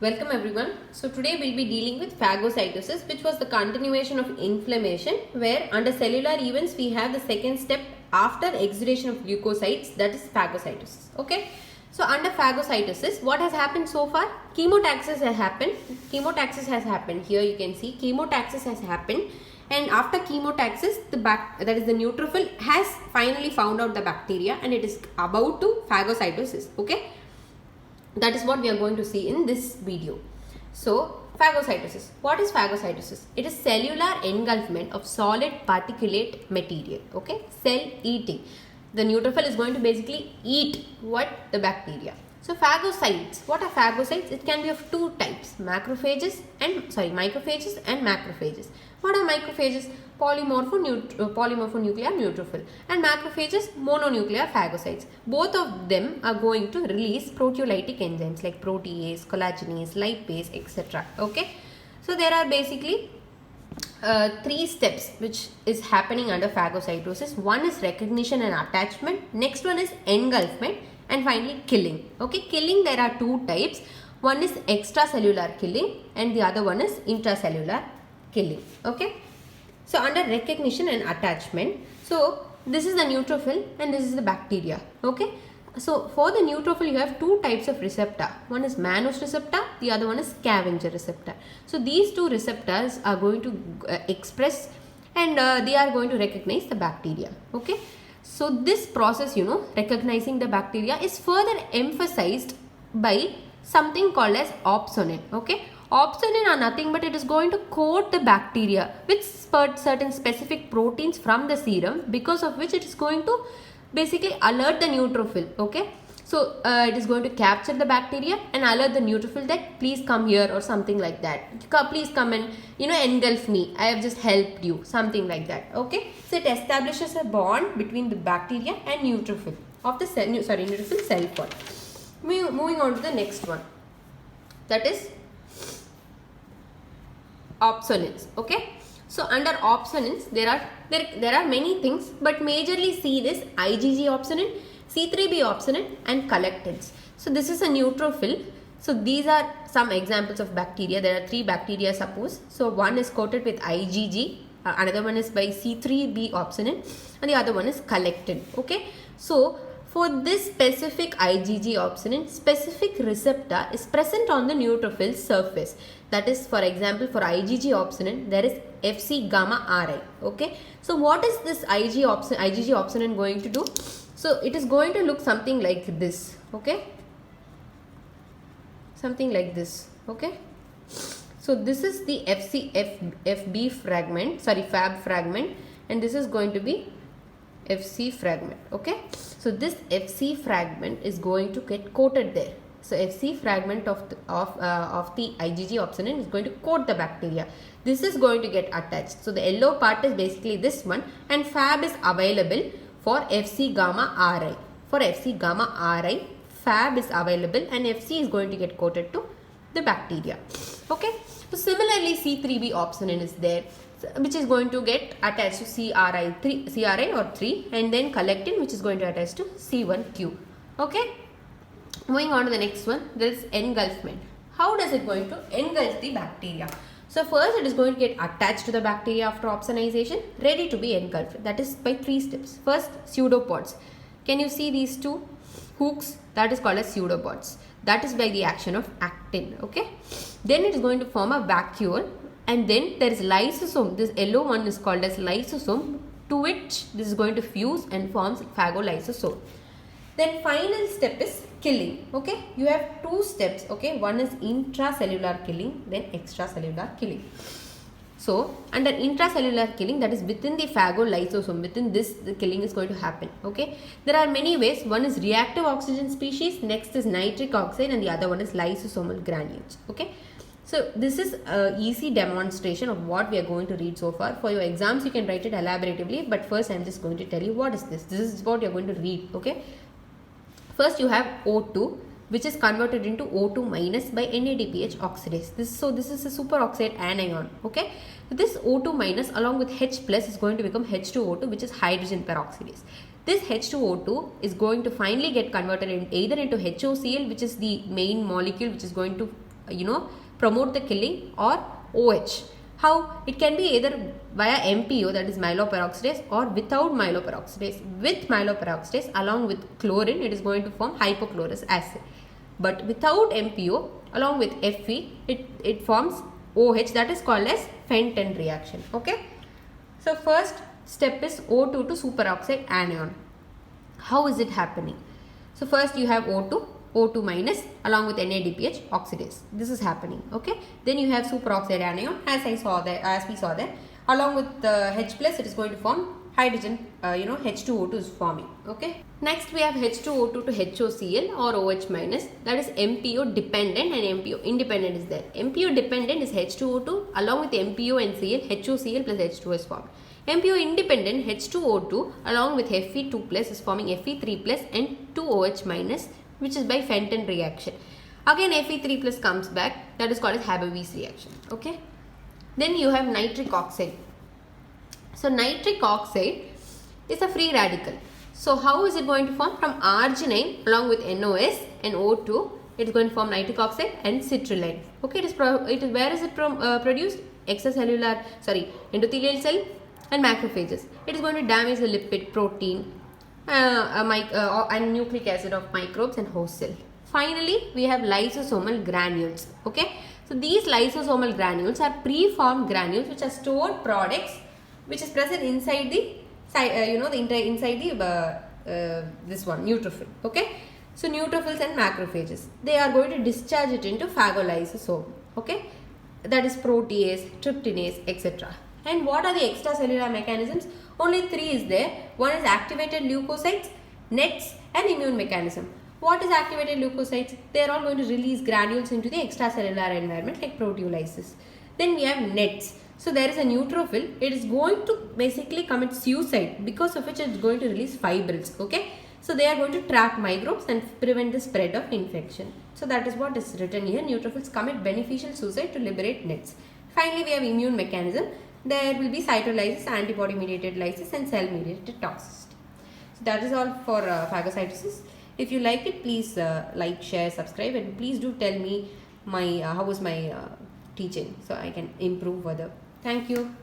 Welcome everyone. So today we'll be dealing with phagocytosis, which was the continuation of inflammation, where under cellular events we have the second step after exudation of leukocytes, that is phagocytosis. Okay. So under phagocytosis, what has happened so far? Chemotaxis has happened. Chemotaxis has happened. Here you can see chemotaxis has happened. And after chemotaxis, that is the neutrophil has finally found out the bacteria and it is about to phagocytosis. Okay. That is what we are going to see in this video. So, phagocytosis. What is phagocytosis? It is cellular engulfment of solid particulate material. Okay, cell eating. The neutrophil is going to basically eat what? The bacteria. So, phagocytes. What are phagocytes? It can be of two types: microphages and macrophages. What are macrophages? Polymorphonuclear neutrophil, and macrophages mononuclear phagocytes. Both of them are going to release proteolytic enzymes like protease, collagenase, lipase, etc. Okay, so there are basically three steps which is happening under phagocytosis. One is recognition and attachment, next one is engulfment, and finally killing. Okay, killing, there are two types. One is extracellular killing and the other one is intracellular killing. Okay, so under recognition and attachment, so this is the neutrophil and this is the bacteria. Okay, so for the neutrophil you have two types of receptor. One is Mannose receptor, the other one is scavenger receptor. So these two receptors are going to express and they are going to recognize the bacteria. Okay, so this process, recognizing the bacteria is further emphasized by something called as opsonin. Okay, opsonin are nothing but it is going to coat the bacteria with certain specific proteins from the serum, because of which it is going to basically alert the neutrophil. Okay, so it is going to capture the bacteria and alert the neutrophil that please come here or something like that. Please come and engulf me. I have just helped you, something like that. Okay, so it establishes a bond between the bacteria and neutrophil of the cell. Neutrophil cell wall. Moving on to the next one, that is opsonins. Okay, so under opsonins there are many things, but majorly seen is IgG opsonin, C3b opsonin, and collectins. So this is a neutrophil. So these are some examples of bacteria. There are three bacteria, suppose. So one is coated with IgG, another one is by C3b opsonin, and the other one is collectin. Okay, so for this specific IgG opsonin, specific receptor is present on the neutrophil surface. That is, for example, for IgG opsonin, there is Fc gamma Ri. Okay, so what is this IgG opsonin going to do? So it is going to look something like this. Okay, something like this. Okay, so this is the Fb fragment, Fab fragment, and this is going to be Fc fragment. Okay, so this Fc fragment is going to get coated there. So Fc fragment of the IgG opsonin is going to coat the bacteria. This is going to get attached. So the yellow part is basically this one, and Fab is available for Fc gamma Ri. For Fc gamma Ri, Fab is available and Fc is going to get coated to the bacteria. Okay, so similarly C3b opsonin is there, which is going to get attached to CRI or 3, and then collectin, which is going to attach to C1q. Okay, moving on to the next one, there is engulfment. How does it going to engulf the bacteria? So first it is going to get attached to the bacteria after opsonization, ready to be engulfed. That is by three steps. First, pseudopods. Can you see these two hooks? That is called as pseudopods. That is by the action of actin. Okay, then it is going to form a vacuole, and then there is lysosome. This yellow one is called as lysosome, to which this is going to fuse and forms phagolysosome. Then final step is killing. Okay, you have two steps. Okay, one is intracellular killing, then extracellular killing. So under intracellular killing, that is within the phagolysosome, within this the killing is going to happen. Okay, there are many ways. One is reactive oxygen species, next is nitric oxide, and the other one is lysosomal granules. Okay, so this is an easy demonstration of what we are going to read so far. For your exams you can write it elaboratively, but first I am just going to tell you what is this. This is what you are going to read. Okay, first you have O2, which is converted into O2 minus by NADPH oxidase. This is a superoxide anion. Okay, this O2 minus along with H plus is going to become H2O2, which is hydrogen peroxidase. This H2O2 is going to finally get converted either into HOCl, which is the main molecule which is going to promote the killing, or OH. How? It can be either via MPO, that is myeloperoxidase, or without myeloperoxidase. With myeloperoxidase along with chlorine, it is going to form hypochlorous acid. But without MPO along with Fe, it forms OH, that is called as Fenton reaction. Okay. So first step is O2 to superoxide anion. How is it happening? So first you have O2 minus along with NADPH oxidase. This is happening. Okay. Then you have superoxide anion, as we saw there. Along with H plus, it is going to form hydrogen. H2O2 is forming. Okay. Next we have H2O2 to HOCl or OH minus. That is MPO dependent and MPO independent is there. MPO dependent is H2O2 along with MPO and Cl. HOCl plus H2O is formed. MPO independent H2O2 along with Fe2 plus is forming Fe3 plus and 2OH minus, which is by Fenton reaction. Again Fe3 plus comes back, that is called as Haber-Weiss reaction. Okay. Then you have nitric oxide. So nitric oxide is a free radical. So how is it going to form? From arginine along with NOS and O2, it is going to form nitric oxide and citrulline. Okay. Where is it produced? Endothelial cell and macrophages. It is going to damage the lipid, protein, and nucleic acid of microbes and host cell. Finally, we have lysosomal granules. Okay. So these lysosomal granules are preformed granules which are stored products which is present inside the this one neutrophil. Okay. So neutrophils and macrophages, they are going to discharge it into phagolysosome. Okay. That is protease, tryptinase, etc. And what are the extracellular mechanisms? Only three is there. One is activated leukocytes, NETs, and immune mechanism. What is activated leukocytes? They are all going to release granules into the extracellular environment like proteolysis. Then we have NETs. So there is a neutrophil. It is going to basically commit suicide, because of which it is going to release fibrils. Okay. So they are going to trap microbes and prevent the spread of infection. So that is what is written here. Neutrophils commit beneficial suicide to liberate NETs. Finally, we have immune mechanism. There will be cytolysis, antibody mediated lysis, and cell mediated toxicity. So that is all for phagocytosis. If you like it, please like, share, subscribe, and please do tell me how was my teaching, so I can improve further. Thank you.